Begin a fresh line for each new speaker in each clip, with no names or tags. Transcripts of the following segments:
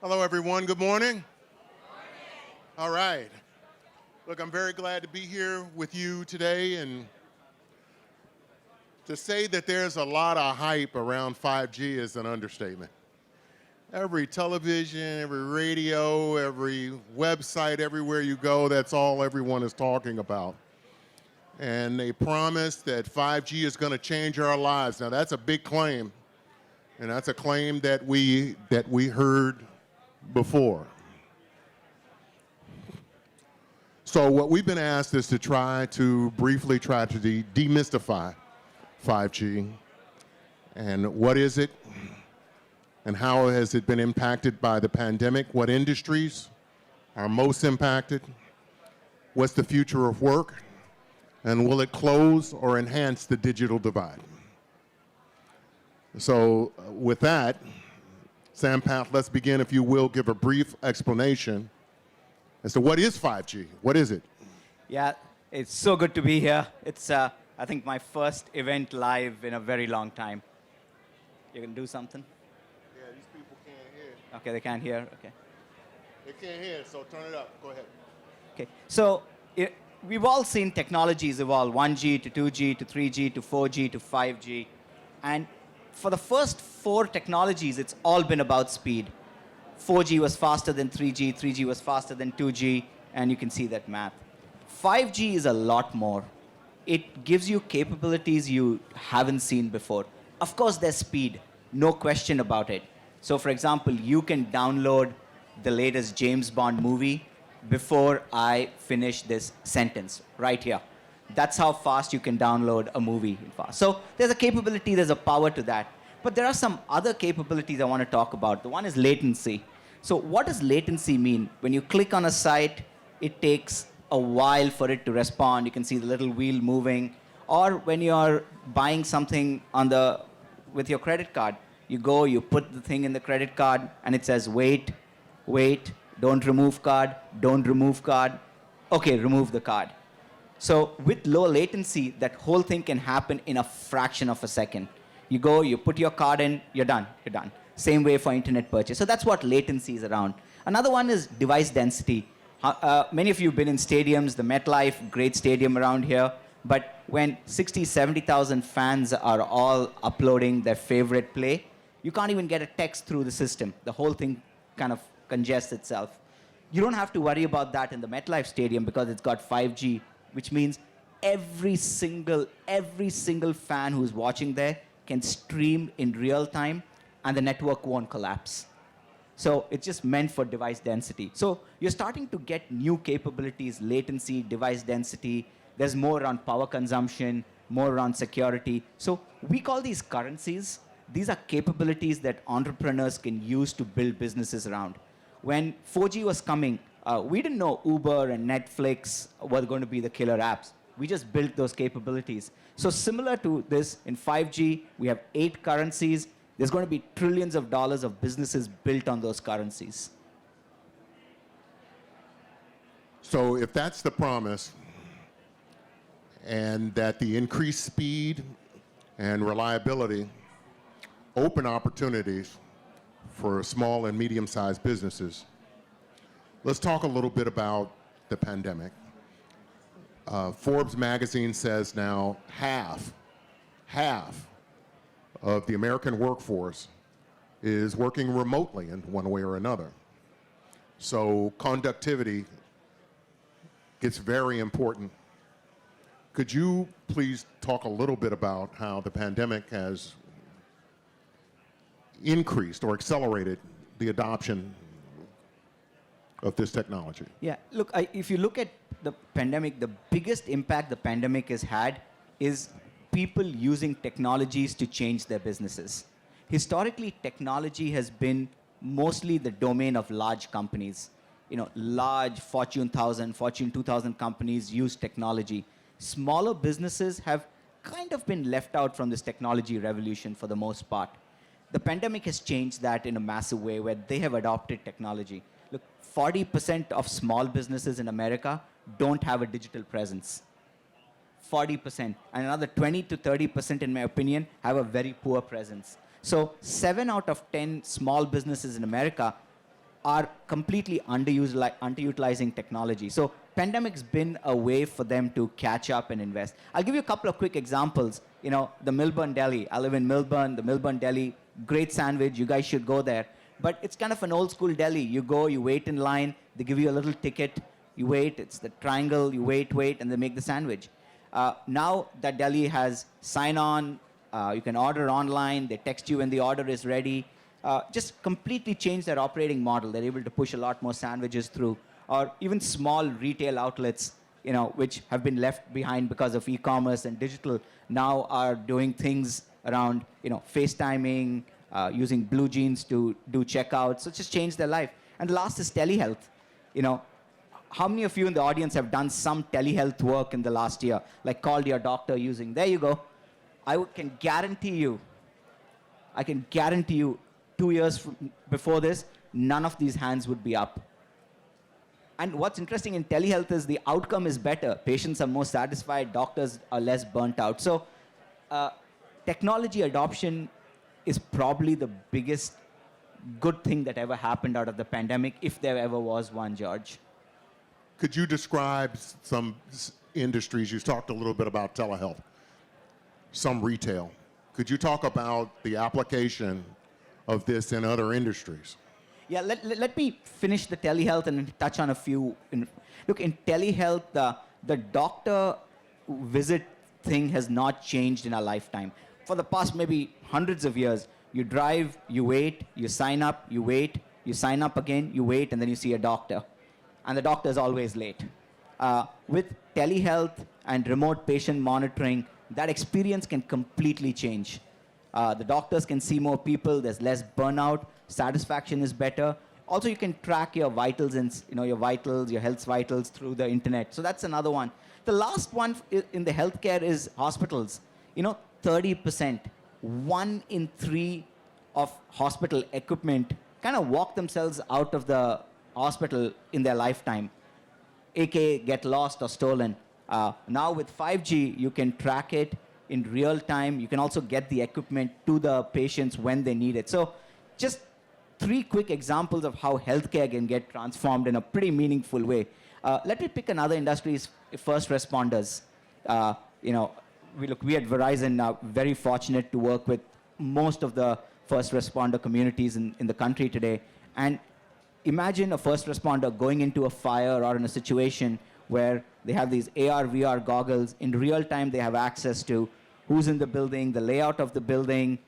Hello, everyone. Good morning. All right. Look, I'm very glad to be here with you today, and to say that there's a lot of hype around 5G is an understatement. Every television, every radio, every website, everywhere you go, that's all everyone is talking about. And they promise that 5G is going to change our lives. Now, that's a big claim, and that's a claim that we heard before. So what we've been asked is to briefly try to demystify 5G, and what is it, and how has it been impacted by the pandemic, what industries are most impacted, what's the future of work, and will it close or enhance the digital divide? So with that, Sampath, let's begin, if you will, give a brief explanation as to what is 5G. What is it?
Yeah, it's so good to be here. It's, I think, my first event live in a very long time. You can do something?
Yeah, these people can't hear.
Okay, they can't hear. Okay.
They can't hear, so turn it up. Go ahead.
Okay, so we've all seen technologies evolve, 1G to 2G to 3G to 4G to 5G. And for the first 4 technologies, it's all been about speed. 4G was faster than 3G, 3G was faster than 2G, and you can see that math. 5G is a lot more. It gives you capabilities you haven't seen before. Of course, there's speed, no question about it. So for example, you can download the latest James Bond movie before I finish this sentence right here. That's how fast you can download a movie fast. So there's a capability, there's a power to that. But there are some other capabilities I want to talk about. The one is latency. So what does latency mean? When you click on a site, it takes a while for it to respond. You can see the little wheel moving. Or when you're buying something with your credit card, you go, you put the thing in the credit card, and it says, wait, wait, don't remove card, don't remove card. Okay, remove the card. So with low latency, that whole thing can happen in a fraction of a second. You go, you put your card in, you're done, you're done. Same way for internet purchase. So that's what latency is around. Another one is device density. Many of you have been in stadiums, the MetLife, great stadium around here. But when 60, 70,000 fans are all uploading their favorite play, you can't even get a text through the system. The whole thing kind of congests itself. You don't have to worry about that in the MetLife Stadium because it's got 5G, which means every single fan who's watching there can stream in real time, and the network won't collapse. So it's just meant for device density. So you're starting to get new capabilities, latency, device density. There's more around power consumption, more around security. So we call these currencies. These are capabilities that entrepreneurs can use to build businesses around. When 4G was coming, we didn't know Uber and Netflix were going to be the killer apps. We just built those capabilities. So similar to this, in 5G, we have 8 currencies. There's going to be trillions of dollars of businesses built on those currencies.
So if that's the promise, and that the increased speed and reliability open opportunities for small and medium-sized businesses, let's talk a little bit about the pandemic. Forbes magazine says now half of the American workforce is working remotely in one way or another. So conductivity gets very important. Could you please talk a little bit about how the pandemic has increased or accelerated the adoption of this technology?
Yeah, look, if you look at the pandemic, the biggest impact the pandemic has had is people using technologies to change their businesses. Historically, technology has been mostly the domain of large companies. Large Fortune 1000, Fortune 2000 companies use technology. Smaller businesses have kind of been left out from this technology revolution for the most part. The pandemic has changed that in a massive way where they have adopted technology. Look, 40% of small businesses in America don't have a digital presence. 40%. And another 20 to 30%, in my opinion, have a very poor presence. So 7 out of 10 small businesses in America are completely underutilizing technology. So pandemic's been a way for them to catch up and invest. I'll give you a couple of quick examples. The Milburn Deli. I live in Milburn. The Milburn Deli, great sandwich. You guys should go there. But it's kind of an old school deli. You go, you wait in line. They give you a little ticket. You wait. It's the triangle. You wait, and they make the sandwich. Now that deli has sign-on. You can order online. They text you when the order is ready. Just completely changed their operating model. They're able to push a lot more sandwiches through. Or even small retail outlets, which have been left behind because of e-commerce and digital, now are doing things around, FaceTiming, using Blue Jeans to do checkouts. So it's just changed their life. And the last is telehealth. How many of you in the audience have done some telehealth work in the last year? Like called your doctor using, there you go. I can guarantee you, 2 years before this, none of these hands would be up. And what's interesting in telehealth is the outcome is better. Patients are more satisfied, doctors are less burnt out. So technology adoption is probably the biggest good thing that ever happened out of the pandemic, if there ever was one, George.
Could you describe some industries? You talked a little bit about telehealth, some retail. Could you talk about the application of this in other industries?
Yeah, let me finish the telehealth and touch on a few. Look, in telehealth, the doctor visit thing has not changed in our lifetime. For the past maybe hundreds of years, you drive, you wait, you sign up, you wait, you sign up again, you wait, and then you see a doctor. And the doctor is always late. With telehealth and remote patient monitoring, that experience can completely change. The doctors can see more people, there's less burnout, satisfaction is better. Also, you can track your vitals and your health vitals through the internet. So that's another one. The last one in the healthcare is hospitals. 30%, 1 in 3 of hospital equipment kind of walk themselves out of the hospital in their lifetime, aka get lost or stolen. Now with 5G, you can track it in real time. You can also get the equipment to the patients when they need it. So just 3 quick examples of how healthcare can get transformed in a pretty meaningful way. Let me pick another industry, first responders. We at Verizon are very fortunate to work with most of the first responder communities in the country today. And imagine a first responder going into a fire or in a situation where they have these AR, VR goggles. In real time, they have access to who's in the building, the layout of the building,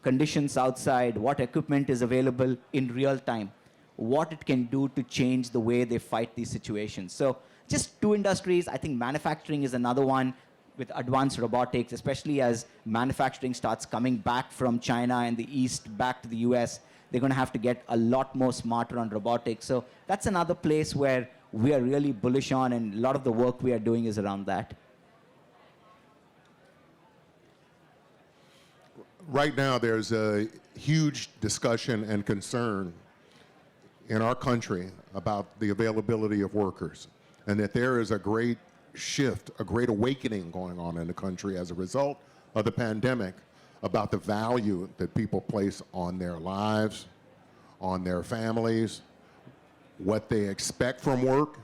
conditions outside, what equipment is available in real time, what it can do to change the way they fight these situations. So just 2 industries. I think manufacturing is another one with advanced robotics, especially as manufacturing starts coming back from China and the East back to the US. They're going to have to get a lot more smarter on robotics. So that's another place where we are really bullish on, and a lot of the work we are doing is around that.
Right now, there's a huge discussion and concern in our country about the availability of workers, and that there is a great shift, a great awakening going on in the country as a result of the pandemic about the value that people place on their lives, on their families, what they expect from work,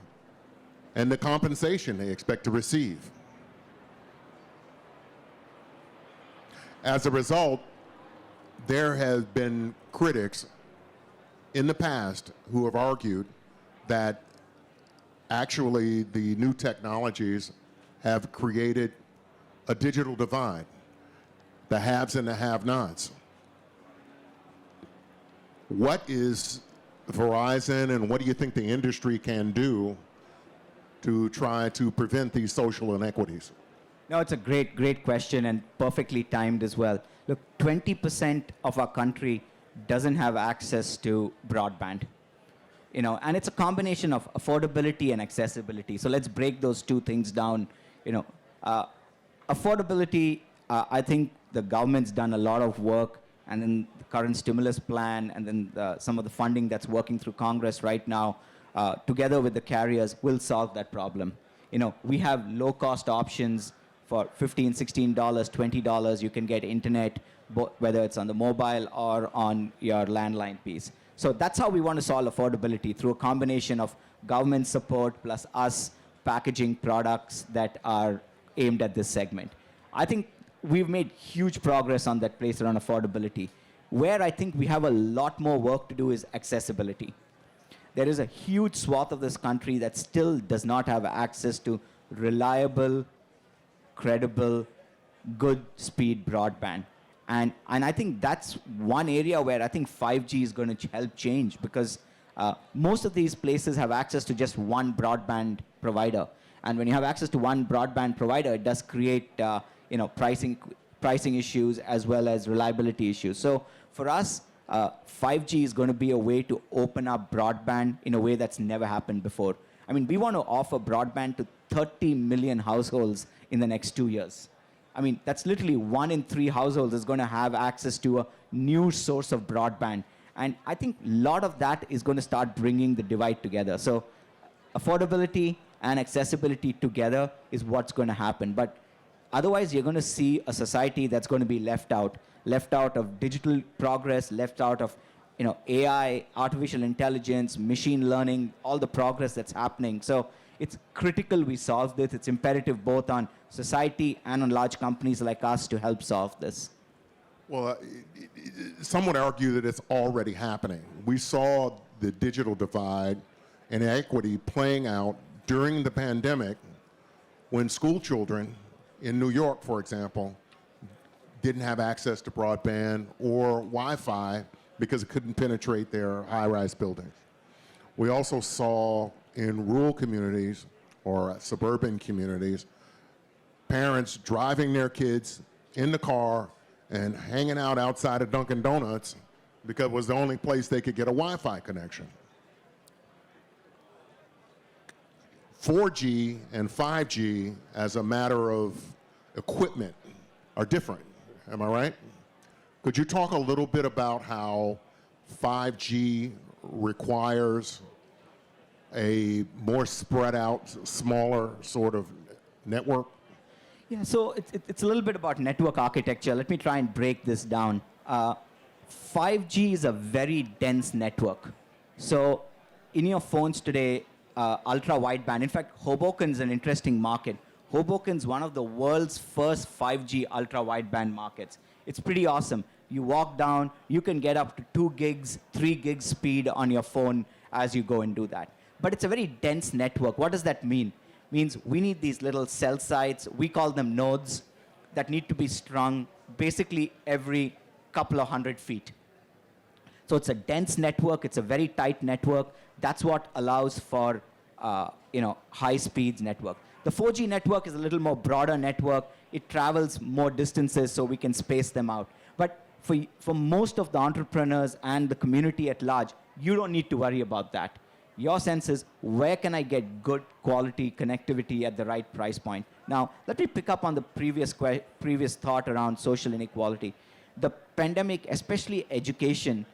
and the compensation they expect to receive. As a result, there have been critics in the past who have argued that actually the new technologies have created a digital divide, the haves and the have-nots. What is Verizon and what do you think the industry can do to try to prevent these social inequities?
No, it's a great question and perfectly timed as well. Look, 20% of our country doesn't have access to broadband. And it's a combination of affordability and accessibility. So let's break those 2 things down. Affordability, I think the government's done a lot of work, and then the current stimulus plan, and then some of the funding that's working through Congress right now, together with the carriers, will solve that problem. We have low-cost options for $15, $16, $20. You can get internet, whether it's on the mobile or on your landline piece. So that's how we want to solve affordability, through a combination of government support plus us packaging products that are aimed at this segment. I think we've made huge progress on that place around affordability. Where I think we have a lot more work to do is accessibility. There is a huge swath of this country that still does not have access to reliable, credible, good speed broadband. And I think that's one area where I think 5G is going to help change, because most of these places have access to just one broadband provider. And when you have access to one broadband provider, it does create pricing issues as well as reliability issues. So for us, 5G is going to be a way to open up broadband in a way that's never happened before. I mean, we want to offer broadband to 30 million households in the next 2 years. I mean, that's literally 1 in 3 households is going to have access to a new source of broadband. And I think a lot of that is going to start bringing the divide together. So affordability and accessibility together is what's going to happen. But otherwise, you're going to see a society that's going to be left out of digital progress, left out of AI, artificial intelligence, machine learning, all the progress that's happening. So it's critical we solve this. It's imperative both on society and on large companies like us to help solve this.
Well, some would argue that it's already happening. We saw the digital divide and equity playing out during the pandemic when school children in New York, for example, didn't have access to broadband or Wi-Fi because it couldn't penetrate their high-rise buildings. We also saw in rural communities or suburban communities, parents driving their kids in the car and hanging out outside of Dunkin' Donuts because it was the only place they could get a Wi-Fi connection. 4G and 5G as a matter of equipment are different, am I right? Could you talk a little bit about how 5G requires a more spread out, smaller sort of network?
Yeah, so it's a little bit about network architecture. Let me try and break this down. 5G is a very dense network. So in your phones today, ultra wideband. In fact, Hoboken's an interesting market. Hoboken's one of the world's first 5G ultra wideband markets. It's pretty awesome. You walk down, you can get up to 2 gigs, 3 gigs speed on your phone as you go and do that. But it's a very dense network. What does that mean? It means we need these little cell sites, we call them nodes, that need to be strung basically every couple of 100 feet. So it's a dense network, it's a very tight network. That's what allows for high speeds network. The 4G network is a little more broader network. It travels more distances so we can space them out. But for most of the entrepreneurs and the community at large, you don't need to worry about that. Your sense is, where can I get good quality connectivity at the right price point? Now, let me pick up on the previous thought around social inequality. The pandemic, especially education,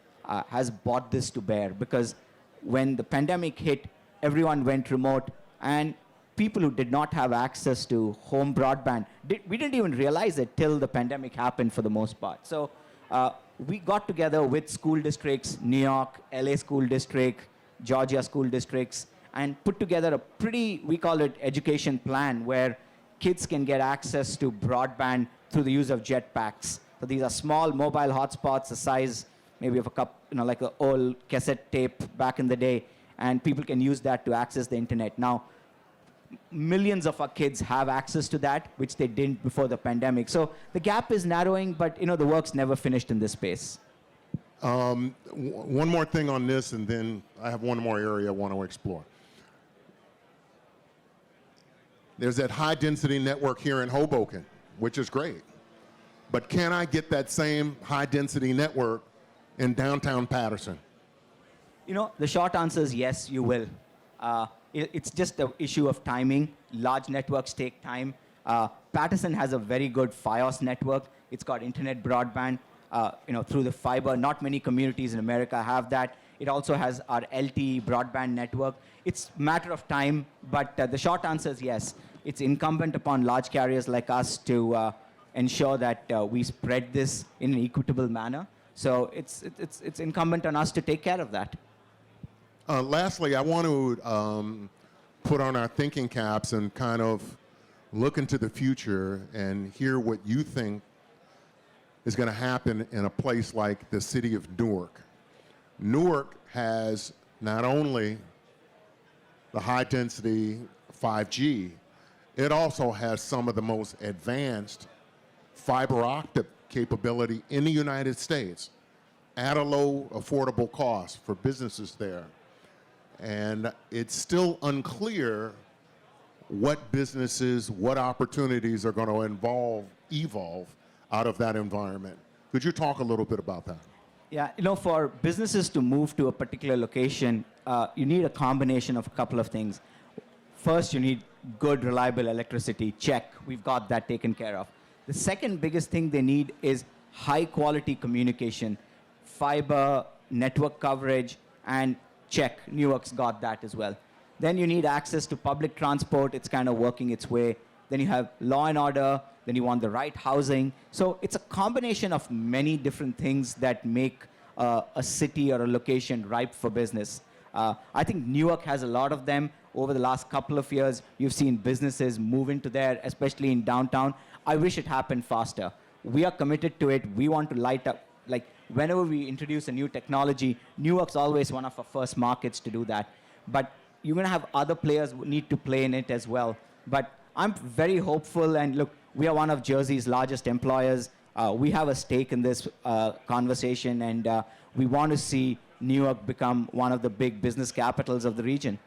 has brought this to bear, because when the pandemic hit, everyone went remote, and people who did not have access to home broadband, we didn't even realize it till the pandemic happened for the most part. So we got together with school districts, New York, LA school district, Georgia school districts, and put together a pretty, we call it education plan, where kids can get access to broadband through the use of jetpacks. So these are small mobile hotspots the size maybe of a cup, like an old cassette tape back in the day, and people can use that to access the internet. Now, millions of our kids have access to that, which they didn't before the pandemic. So the gap is narrowing, but the work's never finished in this space.
One more thing on this, and then I have one more area I want to explore. There's that high-density network here in Hoboken, which is great. But can I get that same high-density network in downtown Patterson?
The short answer is yes, you will. It's just an issue of timing. Large networks take time. Patterson has a very good FiOS network. It's got internet broadband, through the fiber. Not many communities in America have that. It also has our LTE broadband network. It's a matter of time, but the short answer is yes. It's incumbent upon large carriers like us to ensure that we spread this in an equitable manner. So it's incumbent on us to take care of that.
Lastly, I want to put on our thinking caps and kind of look into the future and hear what you think is going to happen in a place like the city of Newark. Newark has not only the high-density 5G, it also has some of the most advanced fiber optic capability in the United States at a low, affordable cost for businesses there. And it's still unclear what businesses, what opportunities are going to evolve out of that environment. Could you talk a little bit about that?
Yeah, for businesses to move to a particular location, you need a combination of a couple of things. First, you need good, reliable electricity. Check. We've got that taken care of. The second biggest thing they need is high-quality communication, fiber, network coverage, and check. Newark's got that as well. Then you need access to public transport. It's kind of working its way. Then you have law and order. Then you want the right housing. So it's a combination of many different things that make a city or a location ripe for business. I think Newark has a lot of them. Over the last couple of years, you've seen businesses move into there, especially in downtown. I wish it happened faster. We are committed to it. We want to light up. Like, whenever we introduce a new technology, Newark's always one of our first markets to do that. But you're going to have other players who need to play in it as well. But I'm very hopeful, and look, we are one of Jersey's largest employers. We have a stake in this conversation, and we want to see Newark become one of the big business capitals of the region.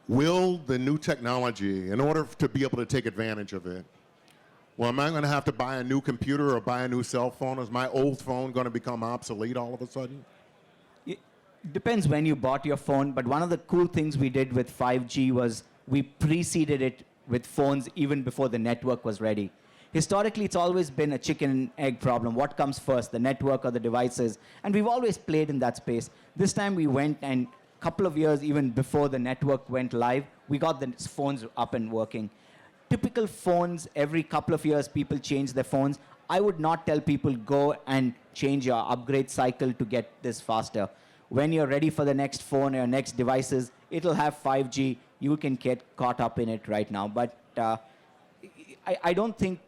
Will the new technology, in order to be able to take advantage of it, well, am I going to have to buy a new computer or buy a new cell phone? Is my old phone going to become obsolete all of a sudden?
It depends when you bought your phone, but one of the cool things we did with 5G was we preceded it with phones even before the network was ready. Historically, it's always been a chicken and egg problem. What comes first, the network or the devices? And we've always played in that space. This time we went, and a couple of years even before the network went live, we got the phones up and working. Typical phones, every couple of years, people change their phones. I would not tell people go and change your upgrade cycle to get this faster. When you're ready for the next phone or your next devices, it'll have 5G. You can get caught up in it right now. But I don't think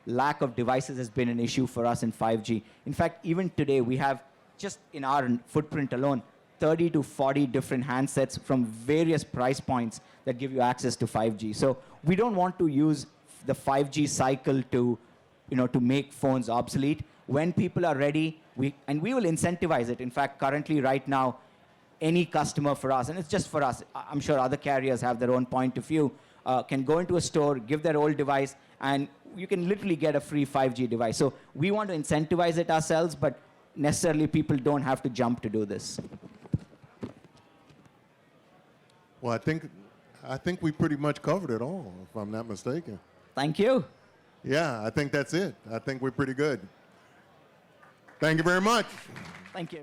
lack of devices has been an issue for us in 5G. In fact, even today, we have, just in our footprint alone, 30 to 40 different handsets from various price points that give you access to 5G. So we don't want to use the 5G cycle to make phones obsolete. When people are ready, we will incentivize it. In fact, currently, right now, any customer for us, and it's just for us, I'm sure other carriers have their own point of view, can go into a store, give their old device, and you can literally get a free 5G device. So we want to incentivize it ourselves, but necessarily people don't have to jump to do this.
Well, I think we pretty much covered it all, if I'm not mistaken.
Thank you.
Yeah, I think that's it. I think we're pretty good. Thank you very much.
Thank you.